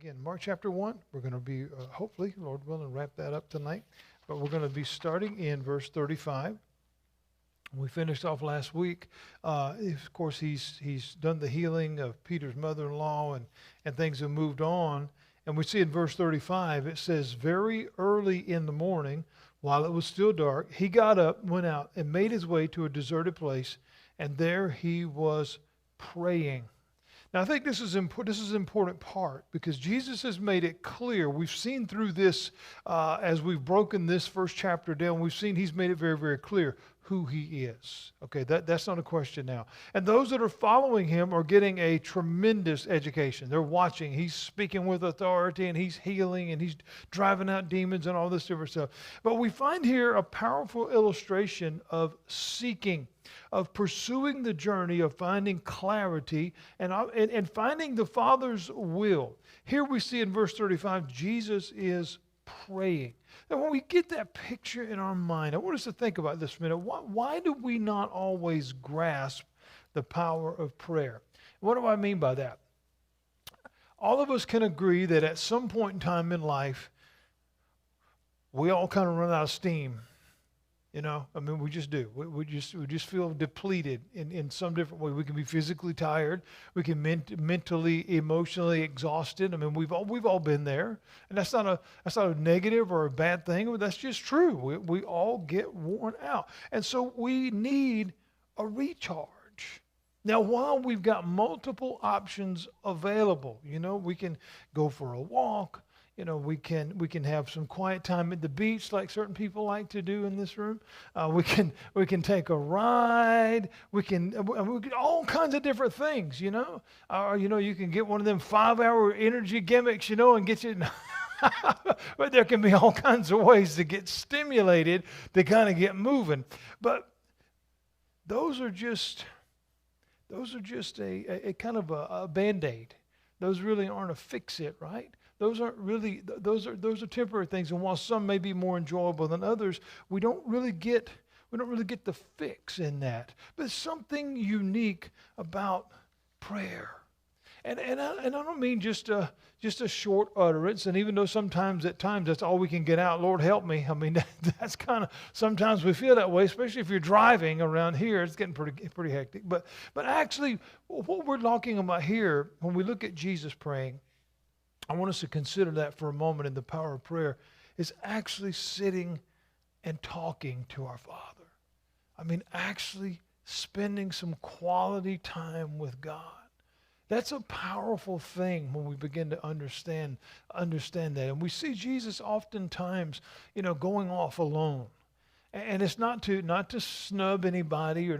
Again, Mark chapter 1, we're going to be, hopefully, Lord willing, wrap that up tonight. But we're going to be starting in verse 35. We finished off last week. Of course, he's done the healing of Peter's mother-in-law, and things have moved on. And we see in verse 35, it says, very early in the morning, while it was still dark, he got up, went out, and made his way to a deserted place, and there he was praying. Now, I think this is an important part because Jesus has made it clear. We've seen through this, as we've broken this first chapter down, we've seen he's made it very, very clear who he is. Okay, that's not a question now. And those that are following him are getting a tremendous education. They're watching. He's speaking with authority, and he's healing, and he's driving out demons and all this different stuff. But we find here a powerful illustration of seeking, of pursuing the journey of finding clarity and finding the Father's will. Here we see in verse 35, Jesus is praying. Now, when we get that picture in our mind, I want us to think about this a minute. Why do we not always grasp the power of prayer? What do I mean by that? All of us can agree that at some point in time in life, we all kind of run out of steam. You know, I mean, we just do. We just feel depleted in some different way. We can be physically tired. We can mentally, emotionally exhausted. I mean, we've all been there, and that's not a negative or a bad thing. That's just true. We all get worn out, and so we need a recharge. Now, while we've got multiple options available, you know, we can go for a walk. You know, we can have some quiet time at the beach like certain people like to do in this room. We can take a ride. We can all kinds of different things, you know. You know, you can get one of them 5-hour energy gimmicks, you know, and get you. But there can be all kinds of ways to get stimulated, to kind of get moving. But those are just a kind of a Band-Aid. Those really aren't a fix-it, right? Those are temporary things, and while some may be more enjoyable than others, we don't really get the fix in that. But there's something unique about prayer, and I don't mean just a short utterance. And even though at times that's all we can get out, Lord help me. I mean that's kind of sometimes we feel that way, especially if you're driving around here. It's getting pretty hectic. But actually, what we're talking about here when we look at Jesus praying, I want us to consider that for a moment in the power of prayer, is actually sitting and talking to our Father. I mean, actually spending some quality time with God. That's a powerful thing when we begin to understand that. And we see Jesus oftentimes, you know, going off alone. And it's not to snub anybody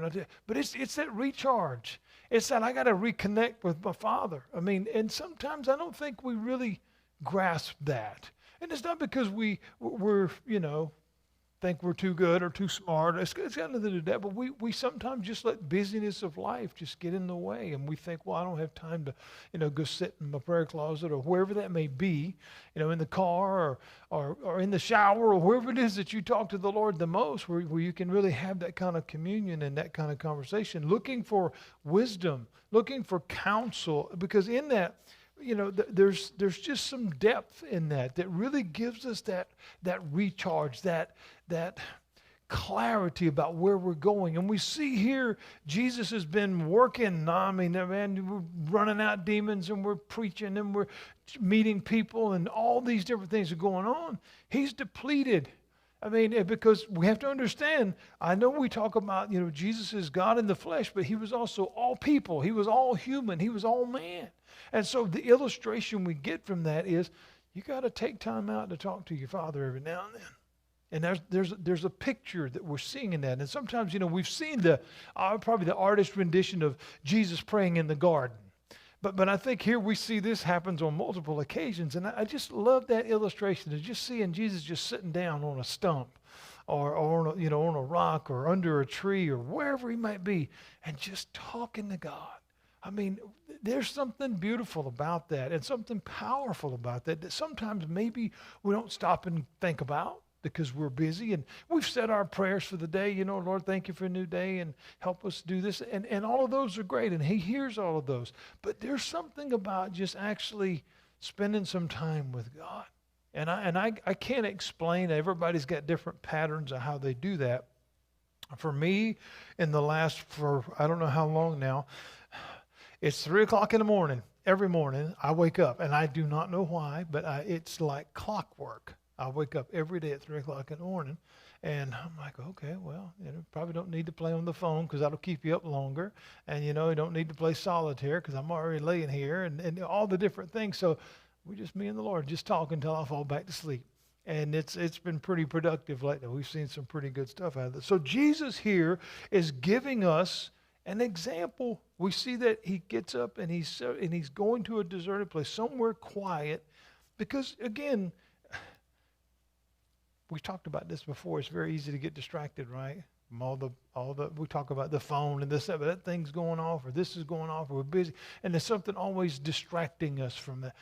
but it's that recharge. It's that I got to reconnect with my Father. I mean, and sometimes I don't think we really grasp that. And it's not because we're you know, think we're too good or too smart. It's got nothing to do with that. But we sometimes just let busyness of life just get in the way, and we think, well, I don't have time to, you know, go sit in my prayer closet or wherever that may be, you know, in the car or in the shower or wherever it is that you talk to the Lord the most, where you can really have that kind of communion and that kind of conversation, looking for wisdom, looking for counsel, because in that, you know, there's just some depth in that really gives us that recharge, that clarity about where we're going. And we see here Jesus has been working. I mean, man, we're running out demons and we're preaching and we're meeting people and all these different things are going on. He's depleted. I mean, because we have to understand, I know we talk about, you know, Jesus is God in the flesh, but he was also all people. He was all human. He was all man. And so the illustration we get from that is you got to take time out to talk to your Father every now and then. And there's a picture that we're seeing in that. And sometimes, you know, we've seen probably the artist rendition of Jesus praying in the garden. But I think here we see this happens on multiple occasions. And I just love that illustration of just seeing Jesus just sitting down on a stump or on a rock or under a tree or wherever he might be and just talking to God. I mean, there's something beautiful about that and something powerful about that sometimes maybe we don't stop and think about because we're busy and we've said our prayers for the day. You know, Lord, thank you for a new day and help us do this. And all of those are great and he hears all of those. But there's something about just actually spending some time with God. And I can't explain. Everybody's got different patterns of how they do that. For me, for I don't know how long now, it's 3 o'clock in the morning. Every morning I wake up, and I do not know why, but it's like clockwork. I wake up every day at 3 o'clock in the morning, and I'm like, okay, well, probably don't need to play on the phone because that'll keep you up longer. And, you don't need to play solitaire because I'm already laying here and all the different things. So we just, me and the Lord, just talk until I fall back to sleep. And it's been pretty productive lately. We've seen some pretty good stuff out of it. So Jesus here is giving us an example. We see that he gets up and he's going to a deserted place, somewhere quiet, because again, we talked about this before. It's very easy to get distracted, right? We talk about the phone and this, that thing's going off, or this is going off, or we're busy, and there's something always distracting us from that.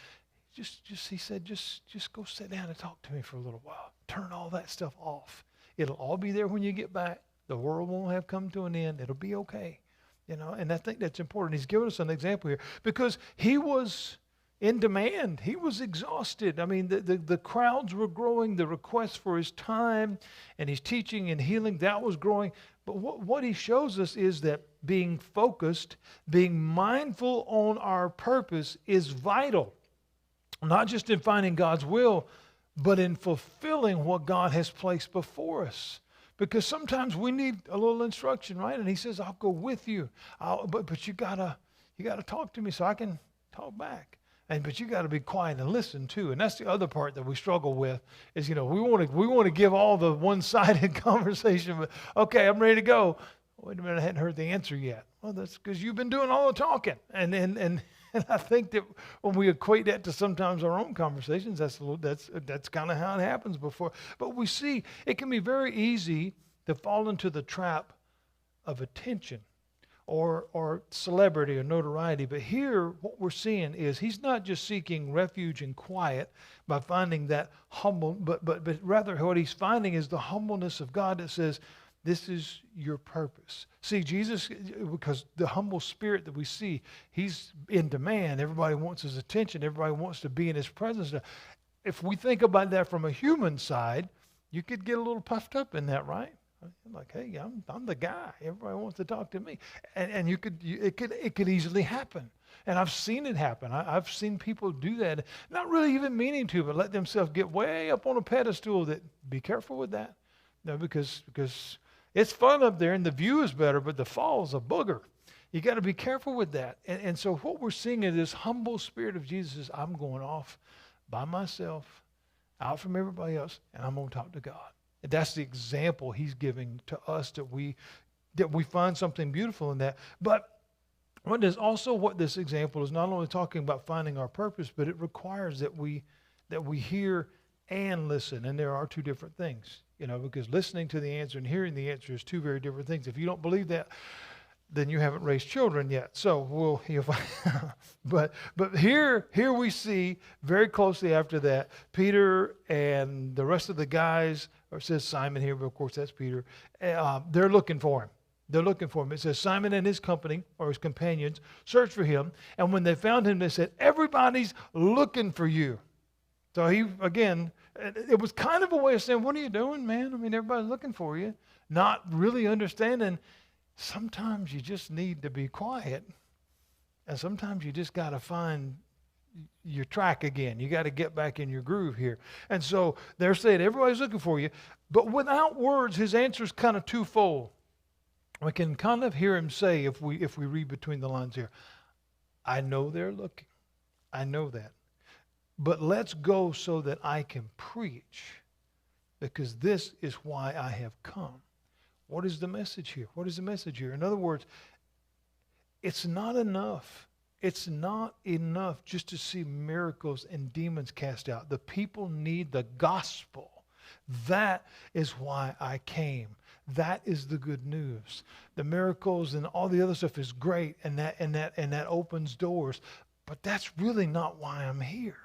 He said, just go sit down and talk to me for a little while. Turn all that stuff off. It'll all be there when you get back. The world won't have come to an end. It'll be okay. And I think that's important. He's given us an example here because he was in demand. He was exhausted. I mean, the crowds were growing. The requests for his time and his teaching and healing, that was growing. But what he shows us is that being focused, being mindful on our purpose is vital. Not just in finding God's will, but in fulfilling what God has placed before us. Because sometimes we need a little instruction, right? And he says, I'll go with you. But you gotta talk to me so I can talk back. But you got to be quiet and listen too. And that's the other part that we struggle with is, we want to give all the one-sided conversation. But okay, I'm ready to go. Wait a minute, I hadn't heard the answer yet. Well, that's because you've been doing all the talking. And I think that when we equate that to sometimes our own conversations, that's kind of how it happens before. But we see it can be very easy to fall into the trap of attention or celebrity or notoriety. But here, what we're seeing is he's not just seeking refuge and quiet by finding that humble, but rather what he's finding is the humbleness of God that says, this is your purpose. See, Jesus, because the humble spirit that we see, he's in demand. Everybody wants his attention. Everybody wants to be in his presence. If we think about that from a human side, you could get a little puffed up in that, right? Like, hey, I'm the guy. Everybody wants to talk to me, and it could easily happen. And I've seen it happen. I've seen people do that, not really even meaning to, but let themselves get way up on a pedestal. That be careful with that, no, because it's fun up there and the view is better, but the fall is a booger. You got to be careful with that. And so what we're seeing is this humble spirit of Jesus is, I'm going off by myself, out from everybody else, and I'm going to talk to God. And that's the example he's giving to us, that we find something beautiful in that. But what this example is not only talking about finding our purpose, but it requires that we hear and listen. And there are two different things, because listening to the answer and hearing the answer is two very different things. If you don't believe that, then you haven't raised children yet. So but here we see very closely after that, Peter and the rest of the guys, or it says Simon here, but of course that's Peter, they're looking for him. They're looking for him. It says Simon and his company, or his companions, searched for him. And when they found him, they said, everybody's looking for you. So it was kind of a way of saying, what are you doing, man? I mean, everybody's looking for you. Not really understanding, sometimes you just need to be quiet. And sometimes you just got to find your track again. You got to get back in your groove here. And so they're saying, everybody's looking for you. But without words, his answer is kind of twofold. We can kind of hear him say, if we read between the lines here, I know they're looking. I know that. But let's go so that I can preach, because this is why I have come. What is the message here? What is the message here? In other words, it's not enough. It's not enough just to see miracles and demons cast out. The people need the gospel. That is why I came. That is the good news. The miracles and all the other stuff is great, and that opens doors. But that's really not why I'm here.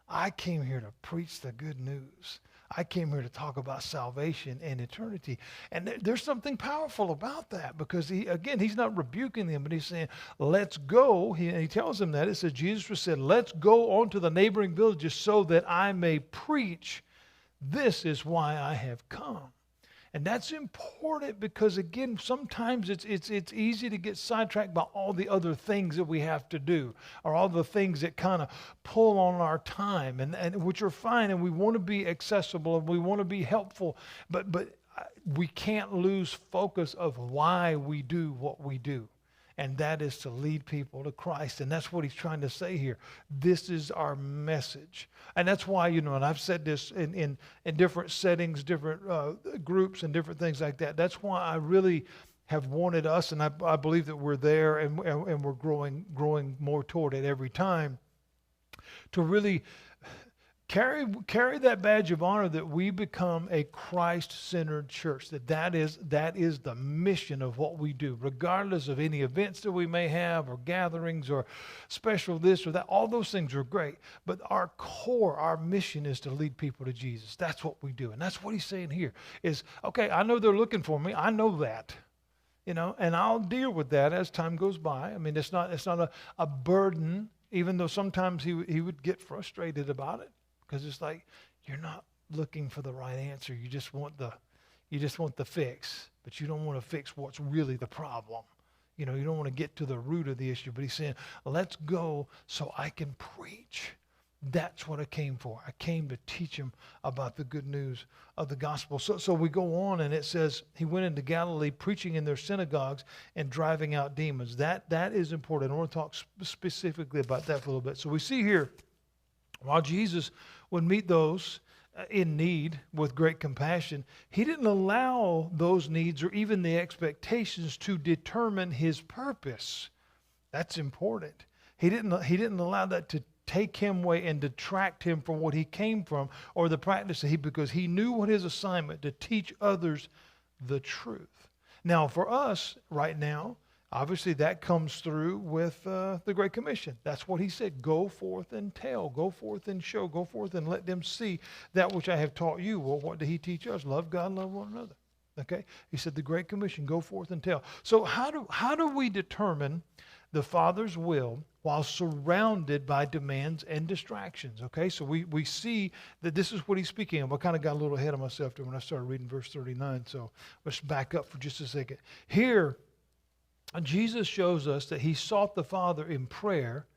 I came here to preach the good news. I came here to talk about salvation and eternity. And there's something powerful about that, because he's not rebuking them, but he's saying, let's go. He tells them that. It says, Jesus said, let's go on to the neighboring villages so that I may preach. This is why I have come. And that's important because, again, sometimes it's easy to get sidetracked by all the other things that we have to do, or all the things that kind of pull on our time, and which are fine, and we want to be accessible and we want to be helpful, but we can't lose focus of why we do what we do. And that is to lead people to Christ. And that's what he's trying to say here. This is our message. And that's why, and I've said this in different settings, different groups and different things like that. That's why I really have wanted us, and I believe that we're there, and we're growing more toward it every time, to really carry that badge of honor that we become a Christ-centered church. That is the mission of what we do, regardless of any events that we may have, or gatherings, or special this or that. All those things are great, but our core, our mission is to lead people to Jesus. That's what we do, and that's what he's saying here. Is okay, I know they're looking for me. I know that, and I'll deal with that as time goes by. I mean, it's not a burden, even though sometimes he would get frustrated about it. Because it's like, you're not looking for the right answer. You just want the fix, but you don't want to fix what's really the problem. You don't want to get to the root of the issue. But he's saying, let's go so I can preach. That's what I came for. I came to teach them about the good news of the gospel. So we go on, and it says he went into Galilee preaching in their synagogues and driving out demons. That is important. I want to talk specifically about that for a little bit. So we see here, while Jesus would meet those in need with great compassion, he didn't allow those needs or even the expectations to determine his purpose. That's important. He didn't allow that to take him away and detract him from what he came from, or the practice that because he knew what his assignment to teach others the truth. Now, for us right now, obviously, that comes through with the Great Commission. That's what he said. Go forth and tell. Go forth and show. Go forth and let them see that which I have taught you. Well, what did he teach us? Love God, love one another. Okay? He said the Great Commission, go forth and tell. So how do we determine the Father's will while surrounded by demands and distractions? Okay? So we see that this is what he's speaking of. I kind of got a little ahead of myself when I started reading verse 39. So let's back up for just a second. Here, Jesus shows us that he sought the Father in prayer,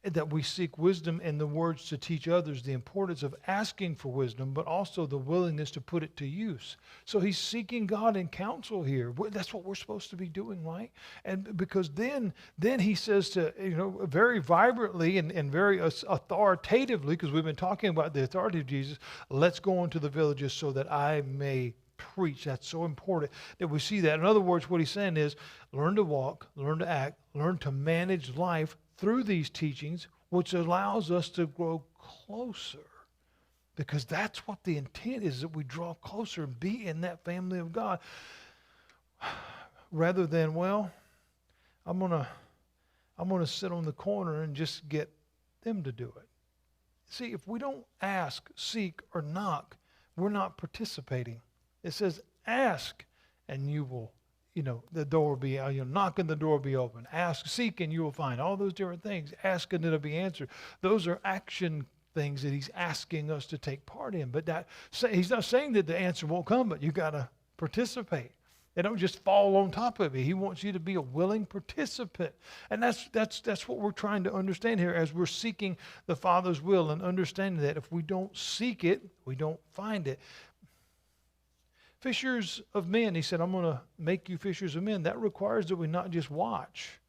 and that we seek wisdom and the words to teach others, the importance of asking for wisdom, but also the willingness to put it to use. So he's seeking God in counsel here. That's what we're supposed to be doing, right? And because then he says to, very vibrantly and very authoritatively, because we've been talking about the authority of Jesus, let's go into the villages so that I may preach. That's so important that we see that. In other words, what he's saying is, learn to walk, learn to act, learn to manage life through these teachings, which allows us to grow closer. Because that's what the intent is, that we draw closer and be in that family of God. Rather than, well, I'm gonna sit on the corner and just get them to do it. See, if we don't ask, seek, or knock, we're not participating. It says, ask, and you will, the door will be, knock and the door will be open. Ask, seek, and you will find. All those different things. Ask and it'll be answered. Those are action things that he's asking us to take part in. But he's not saying that the answer won't come, but you got to participate. They don't just fall on top of it. He wants you to be a willing participant. And that's what we're trying to understand here as we're seeking the Father's will, and understanding that if we don't seek it, we don't find it. Fishers of men, he said, I'm going to make you fishers of men. That requires that we not just watch,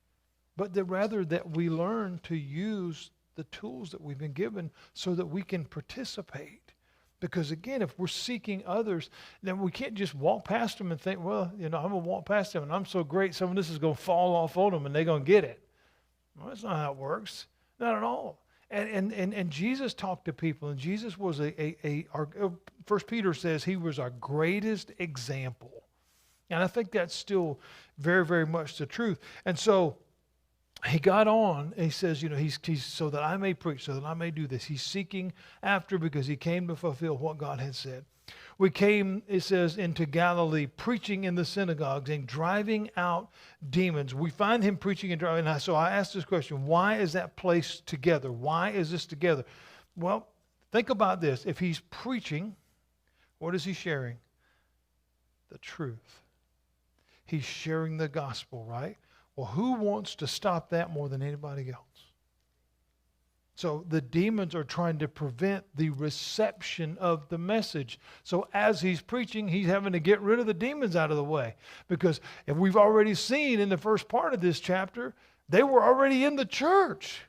but that rather that we learn to use the tools that we've been given so that we can participate. Because again, if we're seeking others, then we can't just walk past them and think, well, I'm going to walk past them and I'm so great, some of this is going to fall off on them and they're going to get it. Well, that's not how it works. Not at all. And Jesus talked to people, and Jesus was First Peter says he was our greatest example. And I think that's still very, very much the truth. And so he got on, and he says, he's so that I may preach, so that I may do this. He's seeking after because he came to fulfill what God had said. We came, it says, into Galilee, preaching in the synagogues and driving out demons. We find him preaching and driving. So I asked this question, why is that place together? Why is this together? Well, think about this. If he's preaching, what is he sharing? The truth. He's sharing the gospel, right? Well, who wants to stop that more than anybody else? So the demons are trying to prevent the reception of the message. So as he's preaching, he's having to get rid of the demons out of the way. Because if we've already seen in the first part of this chapter, they were already in the church.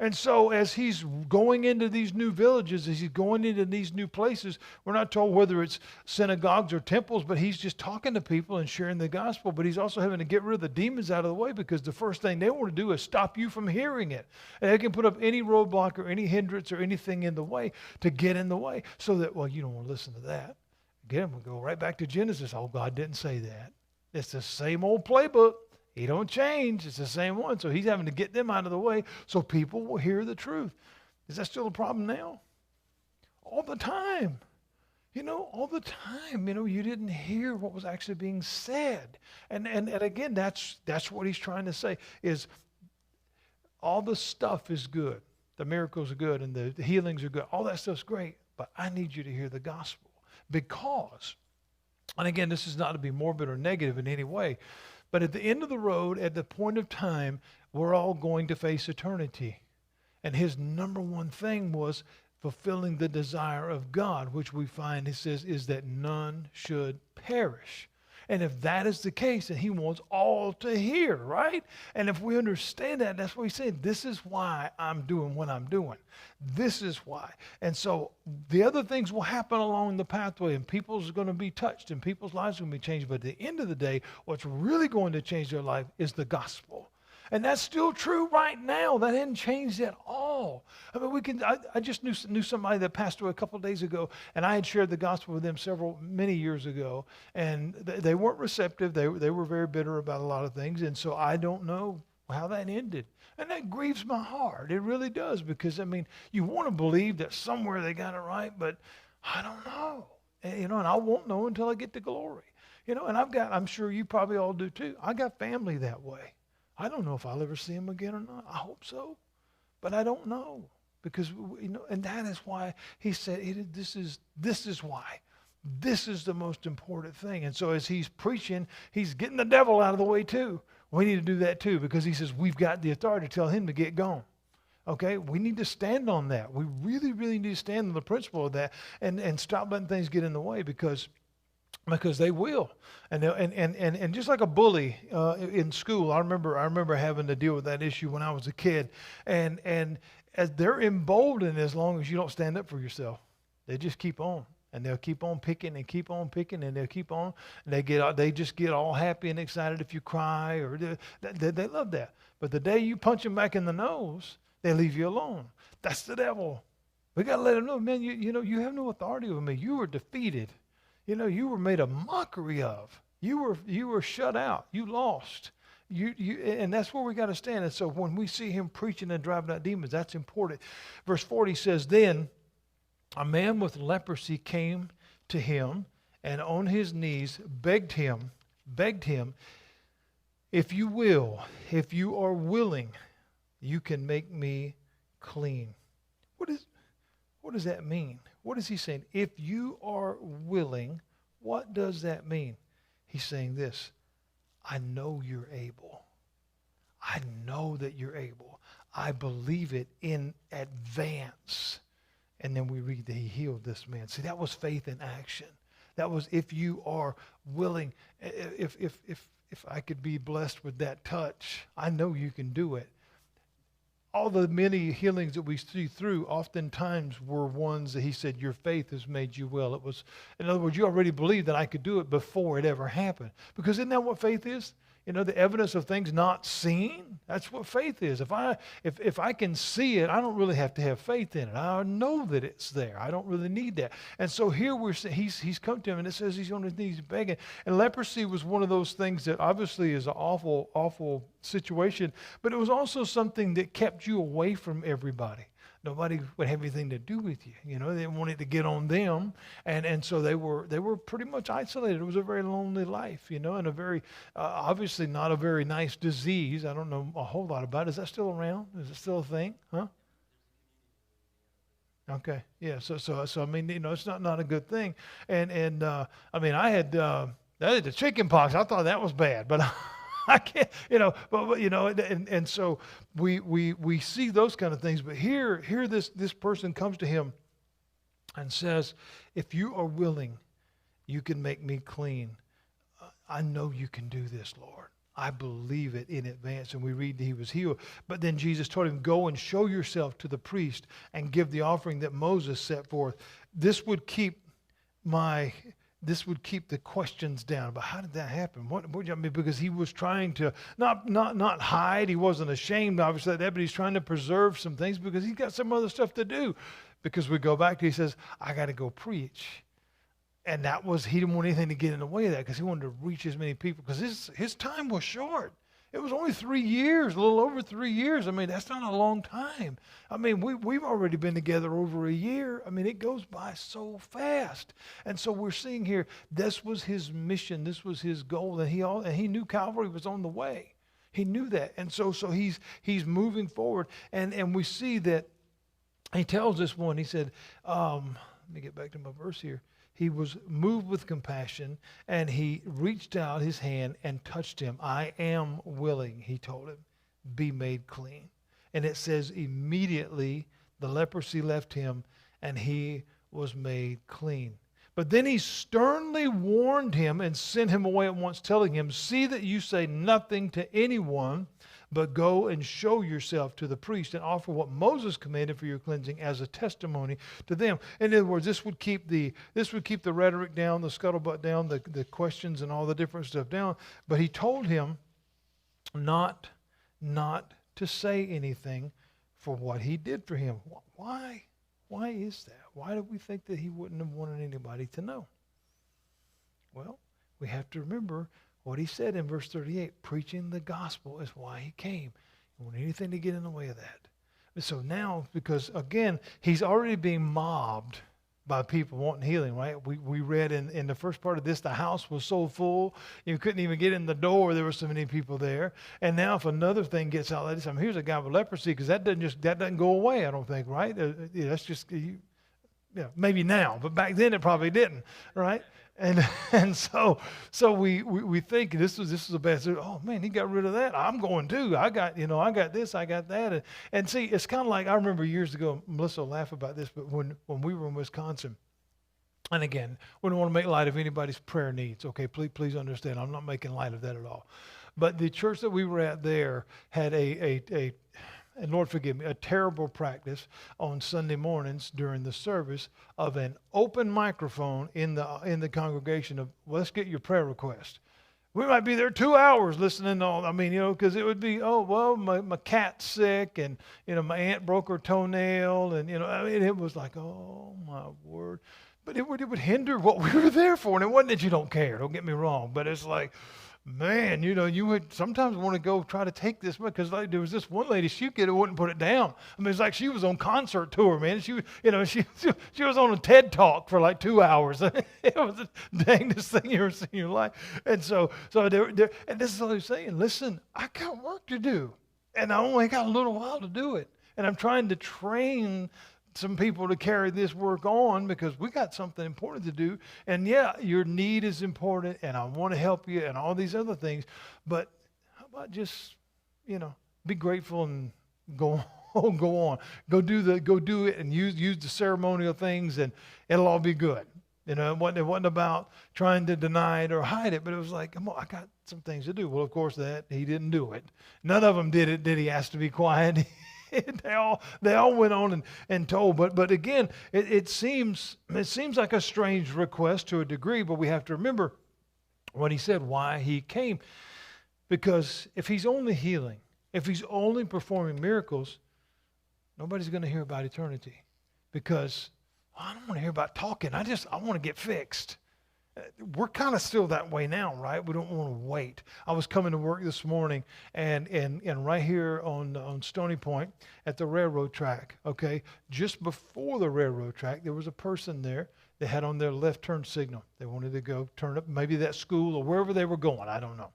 And so as he's going into these new villages, as he's going into these new places, we're not told whether it's synagogues or temples, but he's just talking to people and sharing the gospel. But he's also having to get rid of the demons out of the way, because the first thing they want to do is stop you from hearing it. And they can put up any roadblock or any hindrance or anything in the way to get in the way, so that, well, you don't want to listen to that. Again, we'll go right back to Genesis. Oh, God didn't say that. It's the same old playbook. He don't change. It's the same one. So he's having to get them out of the way so people will hear the truth. Is that still a problem now? All the time. All the time. You didn't hear what was actually being said. And again, that's what he's trying to say, is all the stuff is good. The miracles are good and the healings are good. All that stuff's great. But I need you to hear the gospel. Because, and again, this is not to be morbid or negative in any way, but at the end of the road, at the point of time, we're all going to face eternity. And his number one thing was fulfilling the desire of God, which we find, he says, is that none should perish. And if that is the case, then he wants all to hear, right? And if we understand that, that's what he's saying. This is why I'm doing what I'm doing. This is why. And so the other things will happen along the pathway, and people's going to be touched, and people's lives are going to be changed. But at the end of the day, what's really going to change their life is the gospel. And that's still true right now. That hasn't changed at all. I mean, I just knew somebody that passed away a couple of days ago, and I had shared the gospel with them many years ago, and they weren't receptive. They were very bitter about a lot of things, and so I don't know how that ended. And that grieves my heart. It really does, because, you want to believe that somewhere they got it right, but I don't know. And I won't know until I get to glory. And I'm sure you probably all do too. I got family that way. I don't know if I'll ever see him again or not. I hope so. But I don't know. Because, and that is why he said, this is why. This is the most important thing. And so as he's preaching, he's getting the devil out of the way too. We need to do that too, because he says we've got the authority to tell him to get gone. Okay? We need to stand on that. We really, really need to stand on the principle of that and stop letting things get in the way, because they will. And just like a bully in school, I remember having to deal with that issue when I was a kid. And as they're emboldened as long as you don't stand up for yourself. They just keep on. And they'll keep on picking and keep on picking, and they'll keep on. And they just get all happy and excited if you cry, or they love that. But the day you punch them back in the nose, they leave you alone. That's the devil. We got to let them know, man, you have no authority over me. You were defeated. You were made a mockery of. You were shut out. You lost. And that's where we got to stand. And so when we see him preaching and driving out demons, that's important. Verse 40 says, then a man with leprosy came to him and on his knees begged him, if you are willing, you can make me clean. What does that mean? What is he saying? If you are willing, what does that mean? He's saying this: I know you're able. I know that you're able. I believe it in advance. And then we read that he healed this man. See, that was faith in action. That was, if you are willing. If I could be blessed with that touch, I know you can do it. All the many healings that we see through oftentimes were ones that he said, your faith has made you well. It was, in other words, you already believed that I could do it before it ever happened. Because isn't that what faith is? You know, the evidence of things not seen. That's what faith is. If I can see it, I don't really have to have faith in it. I know that it's there. I don't really need that. And so here he's come to him, and it says he's on his knees begging. And leprosy was one of those things that obviously is an awful, awful situation, but it was also something that kept you away from everybody. Nobody would have anything to do with you. You know, they wanted to get on them. And so they were pretty much isolated. It was a very lonely life, you know, and a very, obviously not a very nice disease. I don't know a whole lot about it. Is that still around? Is it still a thing? Huh? Okay. Yeah. So I mean, you know, it's not a good thing. And I mean, I had the chicken pox. I thought that was bad, but I can't, you know, but you know, and so we see those kind of things. But here this person comes to him and says, if you are willing, you can make me clean. I know you can do this, Lord. I believe it in advance. And we read that he was healed. But then Jesus told him, go and show yourself to the priest and give the offering that Moses set forth. This would keep the questions down. But how did that happen? What I mean, because he was trying to not hide. He wasn't ashamed, obviously, of that, but he's trying to preserve some things because he's got some other stuff to do. Because we go back to, he says, I got to go preach. And he didn't want anything to get in the way of that because he wanted to reach as many people because his time was short. It was only 3 years, a little over 3 years. I mean, that's not a long time. I mean, we've already been together over a year. I mean, it goes by so fast. And so we're seeing here, this was his mission. This was his goal. And he knew Calvary was on the way. He knew that. And so he's moving forward. And we see that he tells us he said, let me get back to my verse here. He was moved with compassion, and he reached out his hand and touched him. I am willing, he told him, be made clean. And it says immediately the leprosy left him, and he was made clean. But then he sternly warned him and sent him away at once, telling him, see that you say nothing to anyone, but go and show yourself to the priest and offer what Moses commanded for your cleansing as a testimony to them. In other words, this would keep the rhetoric down, the scuttlebutt down, the questions and all the different stuff down. But he told him not to say anything for what he did for him. Why? Why is that? Why do we think that he wouldn't have wanted anybody to know? Well, we have to remember what he said in verse 38, preaching the gospel is why he came. He didn't want anything to get in the way of that. So now, because again, he's already being mobbed by people wanting healing, right? We read in the first part of this, the house was so full, you couldn't even get in the door. There were so many people there. And now if another thing gets out, like this, here's a guy with leprosy, because that doesn't go away, I don't think, right? That's just, maybe now, but back then it probably didn't, right? And so we think this is a bad. Oh man, he got rid of that. I'm going too. I got this, I got that, and see, it's kind of like I remember years ago. Melissa will laugh about this, but when we were in Wisconsin, and again, we don't want to make light of anybody's prayer needs. Okay, please understand. I'm not making light of that at all. But the church that we were at there had and Lord forgive me, a terrible practice on Sunday mornings during the service of an open microphone in the congregation of, well, let's get your prayer request. We might be there 2 hours listening to all, because it would be, oh, well, my cat's sick, and, my aunt broke her toenail, and, it was like, oh, my word. But it would hinder what we were there for, and it wasn't that you don't care, don't get me wrong, but it's like, man, you would sometimes want to go try to take this, because there was this one lady, she wouldn't put it down. It's like she was on concert tour, man. She was on a TED Talk for like 2 hours. It was the dangest thing you ever seen in your life. And so there, and this is what I'm saying. Listen, I got work to do, and I only got a little while to do it, and I'm trying to train some people to carry this work on because we got something important to do. And yeah, your need is important, and I want to help you and all these other things. But how about just, be grateful and go on, go do it and use the ceremonial things, and it'll all be good. It wasn't about trying to deny it or hide it, but it was like, come on, I got some things to do. Well, of course, that he didn't do it. None of them did it. Did he ask to be quiet? They all went on and told. But again, it seems like a strange request to a degree, but we have to remember what he said, why he came. Because if he's only healing, if he's only performing miracles, nobody's going to hear about eternity. Because I don't want to hear about talking. I want to get fixed. We're kind of still that way now, right? We don't want to wait. I was coming to work this morning, and right here on Stony Point at the railroad track, okay, just before the railroad track, there was a person there that had on their left turn signal. They wanted to go turn up, maybe that school or wherever they were going. I don't know.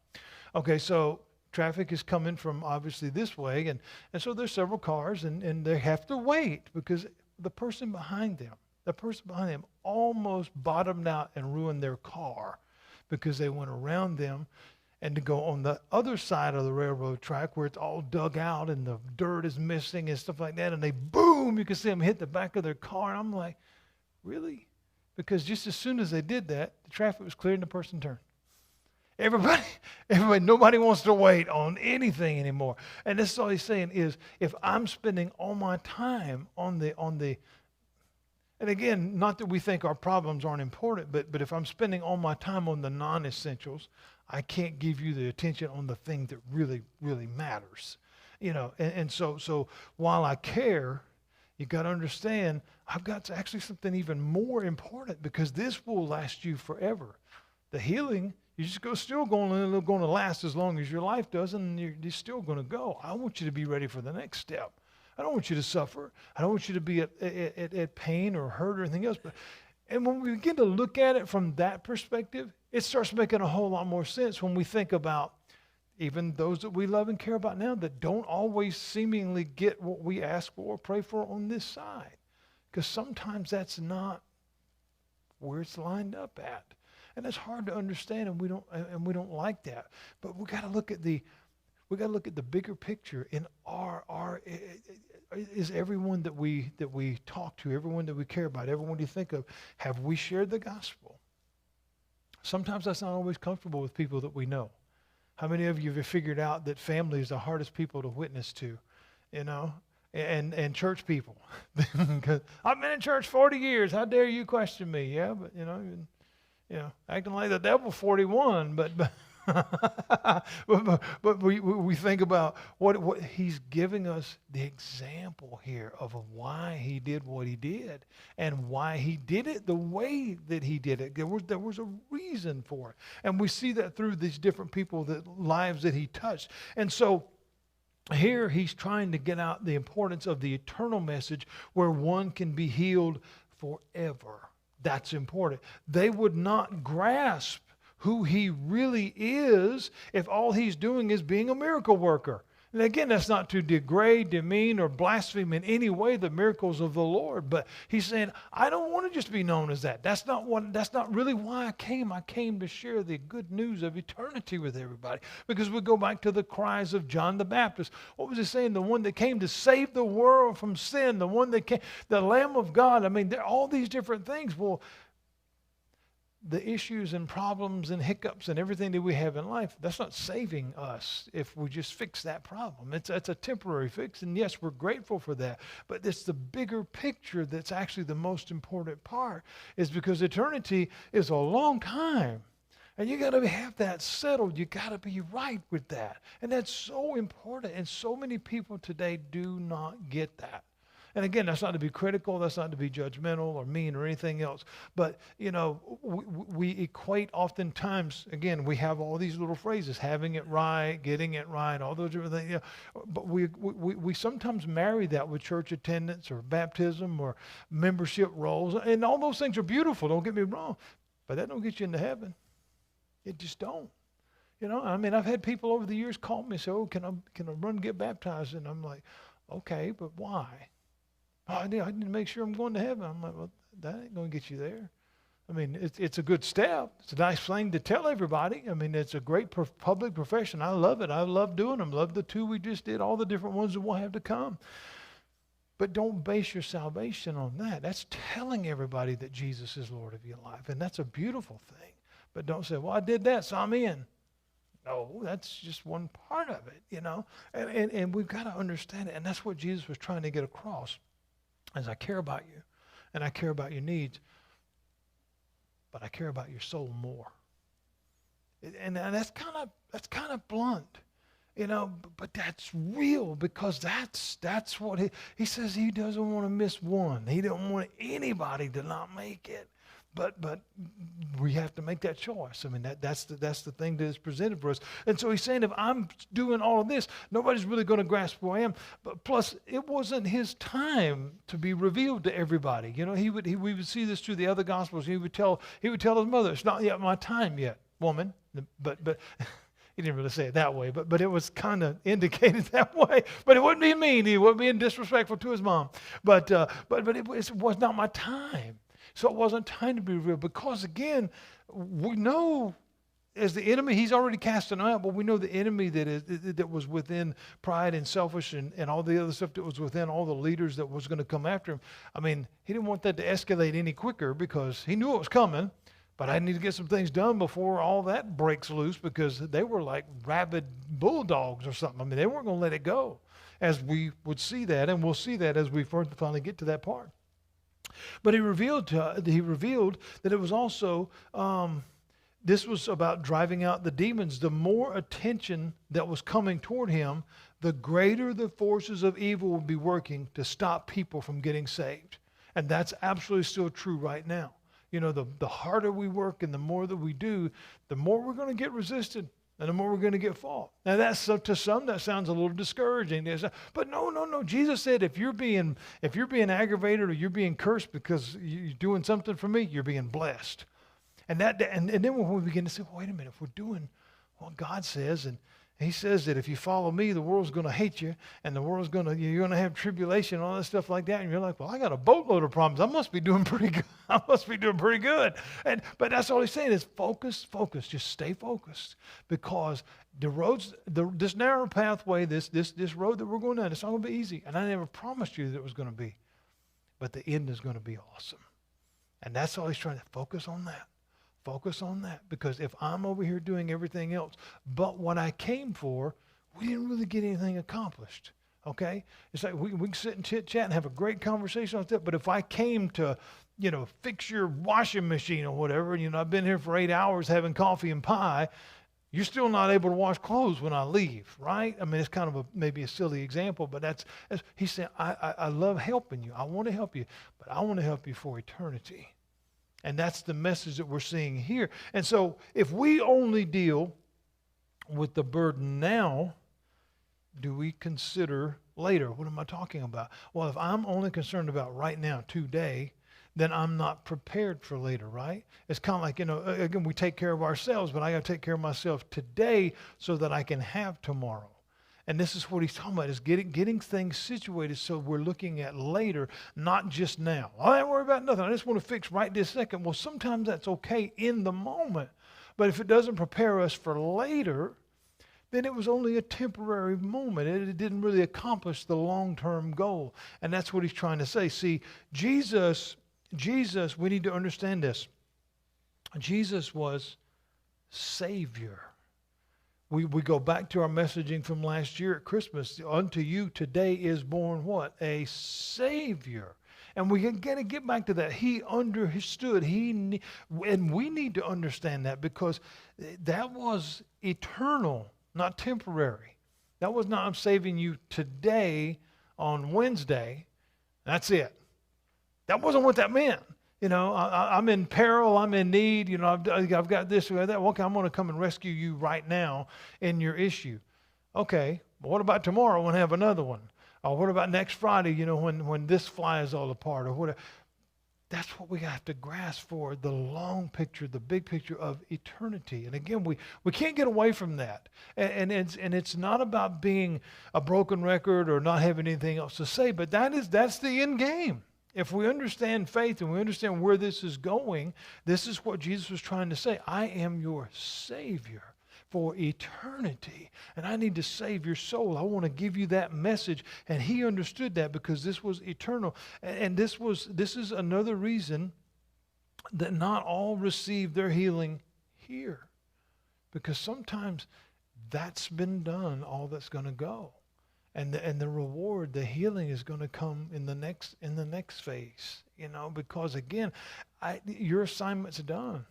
Okay, so traffic is coming from obviously this way, and so there's several cars, and they have to wait because the person behind them almost bottomed out and ruined their car because they went around them and to go on the other side of the railroad track where it's all dug out and the dirt is missing and stuff like that. And they, boom, you can see them hit the back of their car. And I'm like, really? Because just as soon as they did that, the traffic was cleared and the person turned. Everybody, nobody wants to wait on anything anymore. And this is all he's saying is, if I'm spending all my time on the, and again, not that we think our problems aren't important, but if I'm spending all my time on the non-essentials, I can't give you the attention on the thing that really, really matters. You know, and so while I care, you got to understand, I've got actually something even more important because this will last you forever. The healing, still going to last as long as your life does, and you're still going to go. I want you to be ready for the next step. I don't want you to suffer. I don't want you to be at pain or hurt or anything else. And when we begin to look at it from that perspective, it starts making a whole lot more sense when we think about even those that we love and care about now that don't always seemingly get what we ask for or pray for on this side. Because sometimes that's not where it's lined up at. And that's hard to understand, and we don't like that. But we got to look at the bigger picture. In our is everyone that we talk to, everyone that we care about, everyone you think of, have we shared the gospel? Sometimes that's not always comfortable with people that we know. How many of you have figured out that family is the hardest people to witness to, you know? And church people. Because I've been in church 40 years. How dare you question me? Yeah, but acting like the devil 41, but we think about what he's giving us the example here of why he did what he did and why he did it the way that he did it. There was a reason for it, and we see that through these different people, lives that he touched. And so here he's trying to get out the importance of the eternal message where one can be healed forever. That's important. They would not grasp who he really is if all he's doing is being a miracle worker. And again, that's not to degrade, demean, or blaspheme in any way the miracles of the Lord. But he's saying, I don't want to just be known as that. That's not really why I came. I came to share the good news of eternity with everybody. Because we go back to the cries of John the Baptist. What was he saying? The one that came to save the world from sin. The one that came, the Lamb of God. I mean, there are all these different things. Well, the issues and problems and hiccups and everything that we have in life, that's not saving us if we just fix that problem. It's a temporary fix, and yes, we're grateful for that. But it's the bigger picture that's actually the most important part, is because eternity is a long time. And you got to have that settled. You got to be right with that. And that's so important. And so many people today do not get that. And again, that's not to be critical, that's not to be judgmental or mean or anything else. But, we equate oftentimes, again, we have all these little phrases, having it right, getting it right, all those different things. But we sometimes marry that with church attendance or baptism or membership roles. And all those things are beautiful, don't get me wrong. But that don't get you into heaven. It just don't. I've had people over the years call me and say, oh, can I run and get baptized? And I'm like, okay, but why? Oh, I need to make sure I'm going to heaven. I'm like, well, that ain't going to get you there. It's a good step. It's a nice thing to tell everybody. It's a great public profession. I love it. I love doing them. Love the two we just did, all the different ones that will have to come. But don't base your salvation on that. That's telling everybody that Jesus is Lord of your life. And that's a beautiful thing. But don't say, well, I did that, so I'm in. No, that's just one part of it, And we've got to understand it. And that's what Jesus was trying to get across. As I care about you, and I care about your needs, but I care about your soul more. And that's kind of blunt, but that's real, because that's what he says. He doesn't want to miss one. He don't want anybody to not make it. But we have to make that choice. I mean, that's the thing that is presented for us. And so he's saying, if I'm doing all of this, nobody's really going to grasp who I am. But plus, it wasn't his time to be revealed to everybody. We would see this through the other Gospels. He would tell his mother, "It's not yet my time yet, woman." But he didn't really say it that way, but it was kind of indicated that way. But it wouldn't be mean. He wouldn't be disrespectful to his mom. But it was not my time. So it wasn't time to be revealed, because again, we know as the enemy, he's already cast him out, but we know the enemy that was within pride and selfish and all the other stuff that was within all the leaders that was going to come after him. I mean, he didn't want that to escalate any quicker, because he knew it was coming, but I need to get some things done before all that breaks loose, because they were like rabid bulldogs or something. I mean, they weren't going to let it go, as we would see that, and we'll see that as we finally get to that part. But he revealed that it was also, this was about driving out the demons. The more attention that was coming toward him, the greater the forces of evil would be working to stop people from getting saved. And that's absolutely still true right now. The harder we work and the more that we do, the more we're going to get resisted. And the more we're going to get fought. Now, to some, that sounds a little discouraging. But no. Jesus said, if you're being aggravated or you're being cursed because you're doing something for me, you're being blessed. And then when we begin to say, well, wait a minute, if we're doing what God says, and he says that if you follow me, the world's going to hate you, and you're going to have tribulation and all that stuff like that. And you're like, well, I got a boatload of problems. I must be doing pretty good. But that's all he's saying is focus. Just stay focused, because this narrow pathway, this road that we're going down, it's not going to be easy. And I never promised you that it was going to be, but the end is going to be awesome. And that's all he's trying to focus on that. Focus on that, because if I'm over here doing everything else but what I came for, we didn't really get anything accomplished, okay? It's like we can sit and chit-chat and have a great conversation on that, but if I came to, fix your washing machine or whatever, and, I've been here for 8 hours having coffee and pie, you're still not able to wash clothes when I leave, right? I mean, it's kind of maybe a silly example, but he said, I love helping you. I want to help you, but I want to help you for eternity. And that's the message that we're seeing here. And so if we only deal with the burden now, do we consider later? What am I talking about? Well, if I'm only concerned about right now, today, then I'm not prepared for later, right? It's kind of like, again, we take care of ourselves, but I got to take care of myself today so that I can have tomorrow. And this is what he's talking about, is getting things situated so we're looking at later, not just now. I ain't worried about nothing. I just want to fix right this second. Well, sometimes that's okay in the moment. But if it doesn't prepare us for later, then it was only a temporary moment. It didn't really accomplish the long-term goal. And that's what he's trying to say. See, Jesus, we need to understand this. Jesus was Savior. We go back to our messaging from last year at Christmas. Unto you today is born what? A Savior. And we got to get back to that. He understood. And we need to understand that, because that was eternal, not temporary. That was not, I'm saving you today on Wednesday. That's it. That wasn't what that meant. I'm in peril, I'm in need, I've got this or that. Okay, I'm going to come and rescue you right now in your issue. Okay, but what about tomorrow when I have another one? Or what about next Friday, when this flies all apart or whatever? That's what we have to grasp for, the long picture, the big picture of eternity. And again, we can't get away from that. And it's not about being a broken record or not having anything else to say, but that's the end game. If we understand faith and we understand where this is going, this is what Jesus was trying to say. I am your Savior for eternity, and I need to save your soul. I want to give you that message. And he understood that, because this was eternal. And this is another reason that not all receive their healing here, because sometimes that's been done, all that's going to go. And the reward, the healing, is going to come in the next phase, because again, your assignment's done.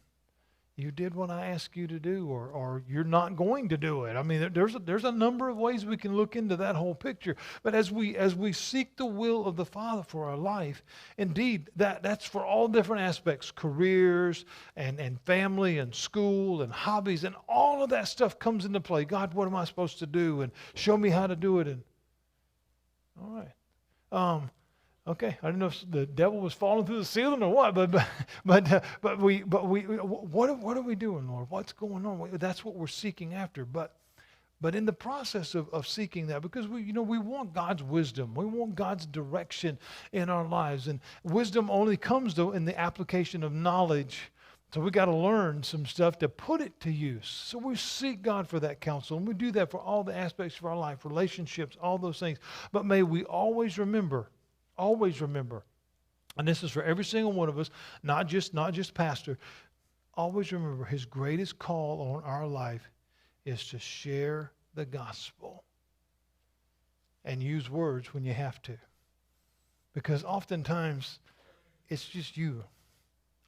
You did what I asked you to do, or you're not going to do it. I mean, there's a number of ways we can look into that whole picture. But as we seek the will of the Father for our life, indeed, that's for all different aspects, careers and family and school and hobbies, and all of that stuff comes into play. God, what am I supposed to do? And show me how to do it. And all right. Okay, I didn't know if the devil was falling through the ceiling or what, but what are we doing, Lord? What's going on? That's what we're seeking after. But in the process of seeking that, because we want God's wisdom, we want God's direction in our lives, and wisdom only comes though in the application of knowledge. So we got to learn some stuff to put it to use. So we seek God for that counsel, and we do that for all the aspects of our life, relationships, all those things. But may we always remember, and this is for every single one of us, not just pastor, always remember his greatest call on our life is to share the gospel and use words when you have to. Because oftentimes it's just you.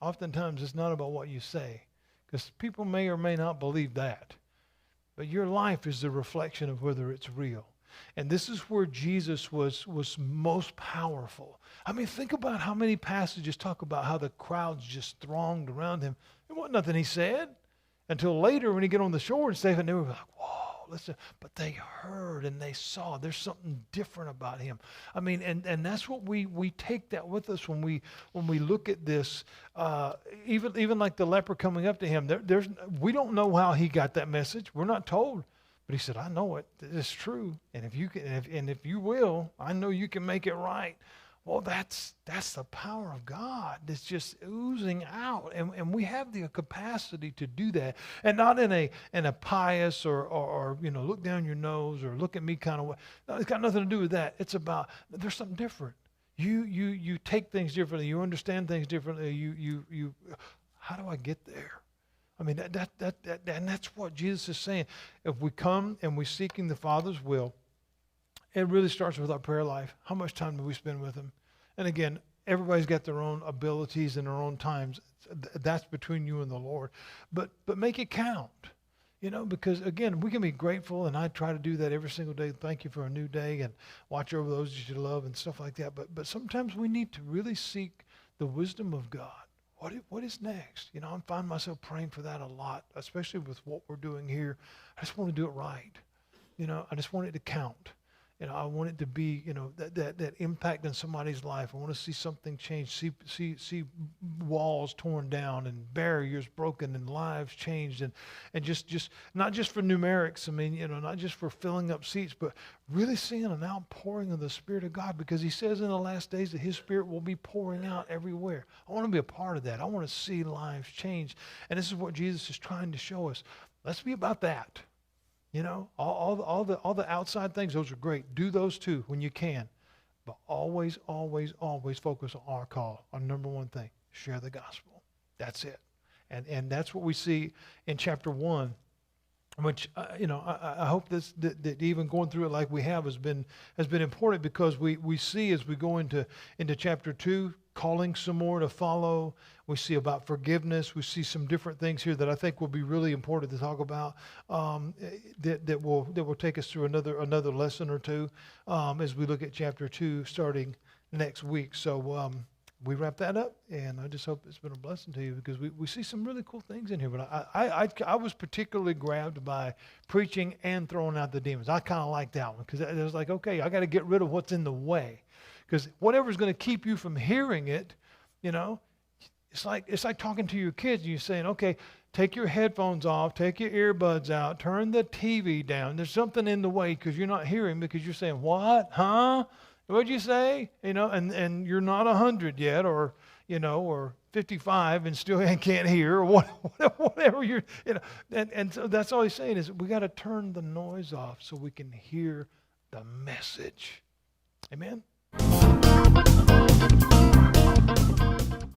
Oftentimes it's not about what you say, because people may or may not believe that. But your life is the reflection of whether it's real. And this is where Jesus was most powerful. I mean, think about how many passages talk about how the crowds just thronged around him. There wasn't nothing he said until later when he get on the shore and Stephen, they were like, whoa, listen. But they heard and they saw there's something different about him. I mean, and that's what we take that with us when we look at this. Even like the leper coming up to him, we don't know how he got that message. We're not told. But he said, I know it. It's true. And if you can, and if you will, I know you can make it right. Well, that's the power of God that's just oozing out. And we have the capacity to do that. And not in a pious or look down your nose or look at me kind of way. No, it's got nothing to do with that. It's about there's something different. You take things differently. You understand things differently. You how do I get there? I mean, and that's what Jesus is saying. If we come and we're seeking the Father's will, it really starts with our prayer life. How much time do we spend with Him? And again, everybody's got their own abilities and their own times. That's between you and the Lord. But make it count, because again, we can be grateful, and I try to do that every single day. Thank you for a new day, and watch over those that you love and stuff like that. But sometimes we need to really seek the wisdom of God. What is next? I find myself praying for that a lot, especially with what we're doing here. I just want to do it right. I just want it to count. I want it to be, that impact in somebody's life. I want to see something change, see walls torn down and barriers broken and lives changed, and just not just for numerics. I mean, not just for filling up seats, but really seeing an outpouring of the Spirit of God, because He says in the last days that His Spirit will be pouring out everywhere. I want to be a part of that. I want to see lives change, and this is what Jesus is trying to show us. Let's be about that. All the outside things, those are great. Do those too when you can. But always, always, always focus on our call, our number one thing, share the gospel. That's it. And that's what we see in chapter 1, which, I hope that even going through it like we have has been important, because we see as we go into chapter 2, calling some more to follow. We see about forgiveness. We see some different things here that I think will be really important to talk about, that will take us through another lesson or two as we look at chapter 2 starting next week. So we wrap that up, and I just hope it's been a blessing to you, because we see some really cool things in here. But I was particularly grabbed by preaching and throwing out the demons. I kind of like that one, because it was like, okay, I got to get rid of what's in the way. Because whatever's going to keep you from hearing it, it's like talking to your kids. You're saying, okay, take your headphones off, take your earbuds out, turn the TV down. There's something in the way because you're not hearing, because you're saying, what? Huh? What'd you say? And you're not 100 yet, or 55 and still can't hear, or whatever you're, and so that's all he's saying is we got to turn the noise off so we can hear the message. Amen.